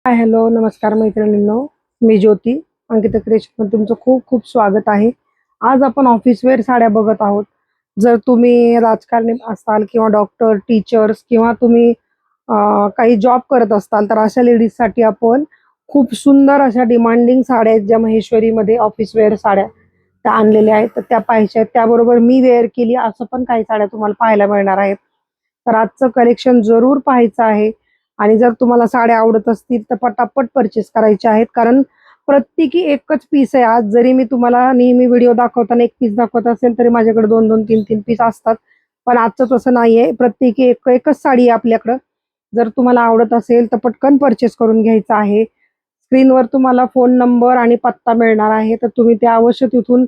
Hi hello नमस्कार मैत्रिणींनो. मी ज्योती Ankita creation मध्ये तुमचं खूप खूप स्वागत आहे. आज आपण ऑफिस वेअर साड्या बघत आहोत. जर तुम्ही राजकारणी असाल किंवा डॉक्टर टीचर्स किंवा तुम्ही काही जॉब करत असताल तर अशा लेडीजसाठी आपण खूप सुंदर अशा डिमांडिंग साड्या आहेत ज्या महेश्वरीमध्ये ऑफिस वेअर साड्या त्या आणलेल्या आहेत. तर त्या पाहायच्या आहेत. त्याबरोबर मी वेअर केली असं पण काही साड्या तुम्हाला पाहायला मिळणार आहेत. तर आजचं कलेक्शन जरूर पाहायचं आहे. आणि जर तुम्हाला साड्या आवडत असतील तर पटापट परचेस करायचे आहेत, कारण प्रत्येकी एकच पीस आहे. आज जरी मी तुम्हाला नेहमी व्हिडिओ दाखवताना एक पीस दाखवत असेल तरी माझ्याकडे दोन दोन तीन तीन पीस असतात, पण आजचं तसं नाहीये. प्रत्येकी एकच साडी आहे आपल्याकडं. जर तुम्हाला आवडत असेल तर पटकन परचेस करून घ्यायचं आहे. स्क्रीनवर तुम्हाला फोन नंबर आणि पत्ता मिळणार आहे, तर तुम्ही ते अवश्य तिथून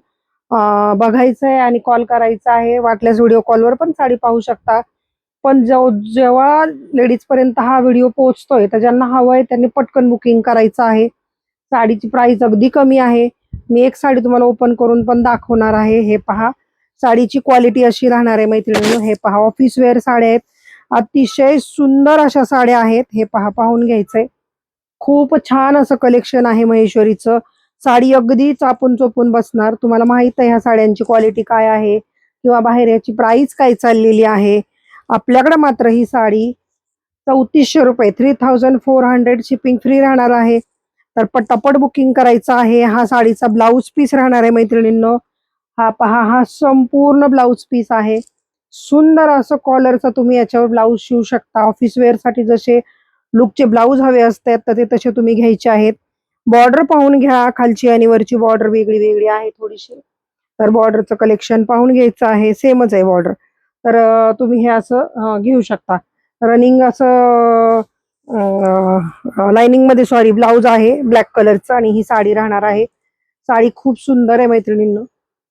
बघायचं आहे आणि कॉल करायचा आहे. वाटल्यास व्हिडिओ कॉलवर पण साडी पाहू शकता. पण जेव्हा लेडीज पर्यंत हा व्हिडिओ पोहोचतोय तर ज्यांना हवंय त्यांनी पटकन बुकिंग करायचं आहे. साडीची प्राइस अगदी कमी आहे. मी एक साडी तुम्हाला ओपन करून पण दाखवणार आहे. हे पहा, साडीची क्वालिटी अशी राहणार आहे मैत्रिणींनो. हे पहा, ऑफिस वेअर साड्या आहेत. अतिशय सुंदर अशा साड्या आहेत. हे पहा, पाहून घ्यायचंय. खूप छान असं कलेक्शन आहे महेश्वरीचं. साडी अगदी चापून चोपून बसणार. तुम्हाला माहित आहे ह्या साड्यांची क्वालिटी काय आहे किंवा बाहेर याची प्राइस काय चाललेली आहे. आपल्याकडे मात्र ही साडी 3400 रुपये, 3400 शिपिंग फ्री राहणार आहे. तर पटापट बुकिंग करायचं आहे. हा साडीचा ब्लाऊज पीस राहणार आहे मैत्रिणींनो. हा पहा, हा संपूर्ण ब्लाऊज पीस आहे. सुंदर असं कॉलरचा तुम्ही याच्यावर ब्लाऊज शिवू शकता. ऑफिस वेअर साठी जसे लुकचे ब्लाऊज हवे असतात तर ते तसे तुम्ही घ्यायचे आहेत. बॉर्डर पाहून घ्या. खालची आणि वरची बॉर्डर वेगळी वेगळी आहे थोडीशी. तर बॉर्डरचं कलेक्शन पाहून घ्यायचं आहे. सेमच आहे बॉर्डर. तर तुम्ही हे असं घेऊ शकता. रनिंग असं लाइनिंग मध्ये सॉरी ब्लाऊज आहे ब्लॅक कलरचं आणि ही साडी राहणार आहे. साडी खूप सुंदर आहे मैत्रिणींनो.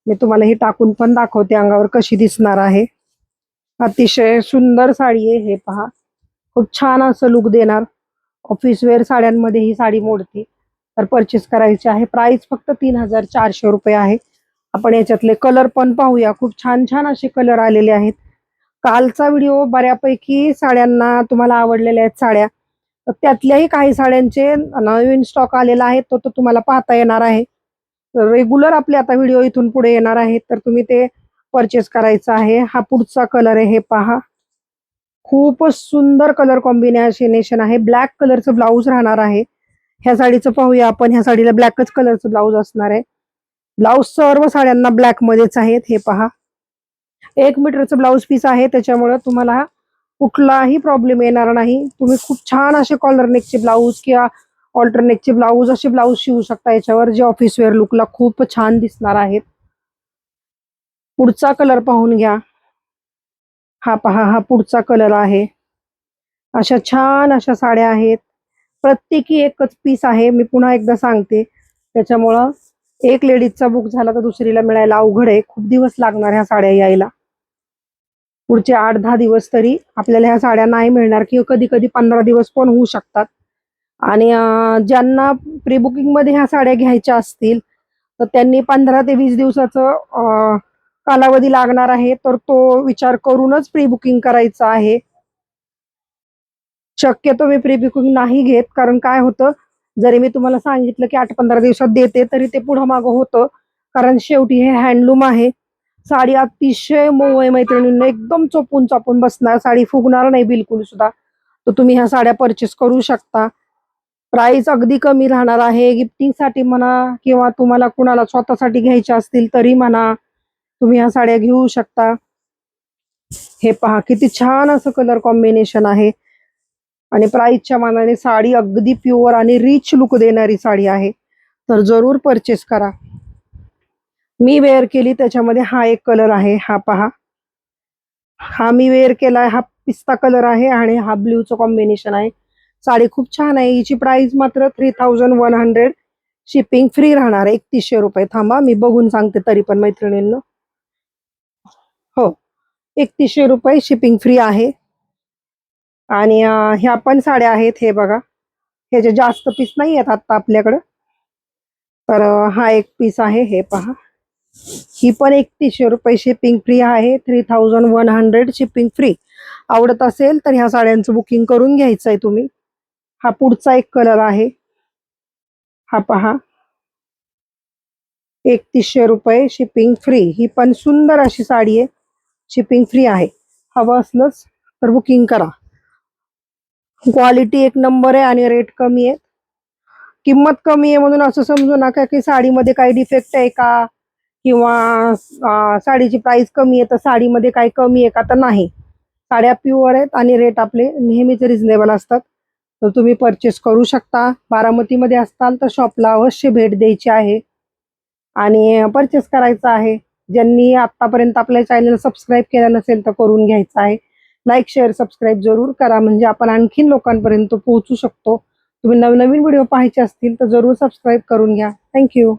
मी तुम्हाला ही टाकून पण दाखवते अंगावर कशी दिसणार आहे. अतिशय सुंदर साडी आहे. हे पहा, खूप छान असं लुक देणार. ऑफिस वेअर साड्यांमध्ये ही साडी मोडते. तर परचेस करायची आहे. प्राइस फक्त 3400 रुपये आहे. आपण याच्यातले कलर पण पाहूया. खूप छान छान असे कलर आलेले आहेत. कालचा व्हिडिओ बऱ्यापैकी साड्यांना तुम्हाला आवडलेल्या आहेत साड्या. तर त्यातल्याही काही साड्यांचे नवीन स्टॉक आलेला आहे, तो तुम्हाला पाहता येणार आहे. रेग्युलर आपले आता व्हिडिओ इथून पुढे येणार आहेत, तर तुम्ही ते परचेस करायचं आहे. हा पुढचा कलर आहे. हे पहा, खूपच सुंदर कलर कॉम्बिनेशन आहे. ब्लॅक कलरचं ब्लाऊज राहणार आहे. ह्या साडीचं पाहूया आपण. ह्या साडीला ब्लॅकच कलरचं ब्लाऊज असणार आहे. ब्लाऊज सर्व साड्यांना ब्लॅक मध्येच आहेत. हे पहा, 1 मीटरचं ब्लाऊज पीस आहे, त्याच्यामुळे तुम्हाला कुठलाही प्रॉब्लेम येणार नाही. तुम्ही खूप छान असे कॉलर नेकचे ब्लाऊज किंवा ऑल्टरनेकचे ब्लाऊज असे ब्लाऊज शिवू शकता याच्यावर, जे ऑफिस वेअर लुकला खूप छान दिसणार आहेत. पुढचा कलर पाहून घ्या. हा पहा, हा पुढचा कलर आहे. अशा छान अशा साड्या आहेत. प्रत्येकी एकच पीस आहे. मी पुन्हा एकदा सांगते, त्याच्यामुळं एक लेडीजचा बुक झाला तर दुसरीला मिळायला अवघड आहे. खूप दिवस लागणार ह्या साड्या यायला. पुढचे 8-10 दिवस तरी आपल्याला ह्या साड्या नाही मिळणार किंवा कधी कधी 15 दिवस पण होऊ शकतात. आणि ज्यांना प्री बुकिंग मध्ये ह्या साड्या घ्यायच्या असतील तर त्यांनी 15 ते 20 दिवसाचं कालावधी लागणार आहे, तर तो विचार करूनच प्री बुकिंग करायचं आहे. शक्यतो मी प्री बुकिंग नाही घेत, कारण काय होतं, जरी मी तुम्हाला सांगितलं की 8-15 दिवसात देते तरी ते पुढं मागं होतं. कारण शेवटी हे हँडलूम आहे. साडी अतिशय मऊ आहे मैत्रिणींनो. एकदम चोपून चापून बसणार. साडी फुगणार नाही बिलकुल सुद्धा. तर तुम्ही ह्या साड्या परचेस करू शकता. प्राइस अगदी कमी राहणार आहे. गिफ्टिंगसाठी म्हणा किंवा तुम्हाला कुणाला स्वतःसाठी घ्यायच्या असतील तरी म्हणा, तुम्ही ह्या साड्या घेऊ शकता. हे पहा, किती छान असं कलर कॉम्बिनेशन आहे. आणि प्राइसच्या मानाने साडी अगदी प्युअर आणि रिच लुक देणारी साडी आहे. तर जरूर परचेस करा. मी वेअर केली त्याच्यामध्ये हा एक कलर आहे. हा पहा, हा मी वेअर केलाय. हा पिस्ता कलर आहे आणि हा ब्ल्यूचं कॉम्बिनेशन आहे. साडी खूप छान आहे. हिची प्राइस मात्र 3100 शिपिंग फ्री राहणार आहे. 3100 रुपये. थांबा मी बघून सांगते तरी पण मैत्रिणींनो. हो, 3100 रुपये शिपिंग फ्री आहे. आणि ह्या पण साड्या आहेत. हे बघा, ह्याचे जास्त पीस नाही आहेत आता आपल्याकडं. तर हा एक पीस आहे. हे पहा, ही पण 3100 रुपये शिपिंग फ्री आहे. 3100 शिपिंग फ्री. आवडत असेल तर ह्या साड्यांचं बुकिंग करून घ्यायचं आहे तुम्ही. हा पुढचा एक कलर आहे, हा पहा 3100 रुपये, शिपिंग फ्री. ही पण सुंदर अशी साडी आहे, शिपिंग फ्री आहे. हवं असलंच तर बुकिंग करा. क्वालिटी एक नंबर आहे आणि रेट कमी आहे. किंमत कमी आहे म्हणून असं समजू नका की साडीमध्ये काही डिफेक्ट आहे का, किंवा साडीची प्राइस कमी आहे तर साडीमध्ये काही कमी आहे का, तर नाही. साड्या प्युअर आहेत आणि रेट आपले नेहमीच रिझनेबल असतात. तर तुम्ही परचेस करू शकता. बारामतीमध्ये असताल तर शॉपला अवश्य भेट द्यायची आहे आणि परचेस करायचं आहे. ज्यांनी आतापर्यंत आपल्या चॅनल सबस्क्राईब केलं नसेल तर करून घ्यायचं आहे. लाईक शेअर सबस्क्राईब जरूर करा, म्हणजे आपण आणखीन लोकांपर्यंत पोहोचू शकतो. तुम्ही नवनवीन व्हिडिओ पाहायचे असतील तर जरूर सबस्क्राईब करून घ्या. थँक्यू.